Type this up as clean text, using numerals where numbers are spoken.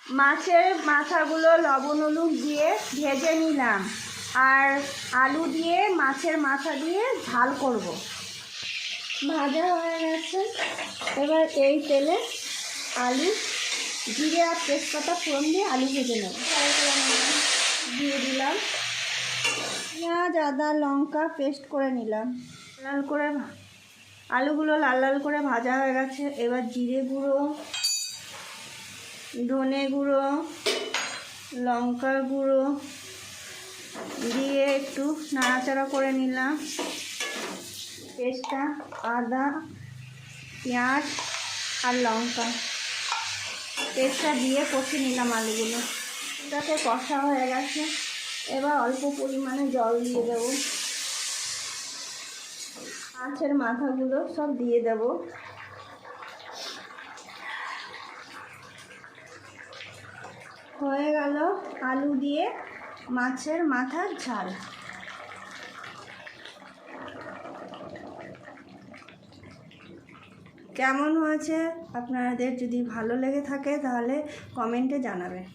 মাছের মাথাগুলো লবণ হলুদ দিয়ে ভেজে নিলাম, আর আলু দিয়ে মাছের মাথা দিয়ে ঝাল করব। ভাজা হয়ে গেছে, এবার এই তেলে আলু, জিরে আর তেজপাতা ফোড়ন দিয়ে আলু ভেজে নেব। দিয়ে দিলাম পেঁয়াজ, আদা, লঙ্কা পেস্ট করে নিলাম। লাল করে আলুগুলো লাল লাল করে ভাজা হয়ে গেছে। এবার জিরে গুঁড়ো, ধনে গুঁড়ো, লঙ্কার গুঁড়ো দিয়ে একটু নাড়াচাড়া করে নিলাম। পেস্টটা আদা, পেঁয়াজ আর লঙ্কা পেস্টটা দিয়ে কষে নিলাম আলুগুলো। এটাতে কষা হয়ে গেছে, এবার অল্প পরিমাণে জল দিয়ে দেবো। মাছের মাথাগুলো সব দিয়ে দেব। হয়ে গেল আলু দিয়ে মাছের মাথার ঝাল। কেমন হয়েছে আপনাদের যদি ভালো লেগে থাকে তাহলে কমেন্টে জানাবেন।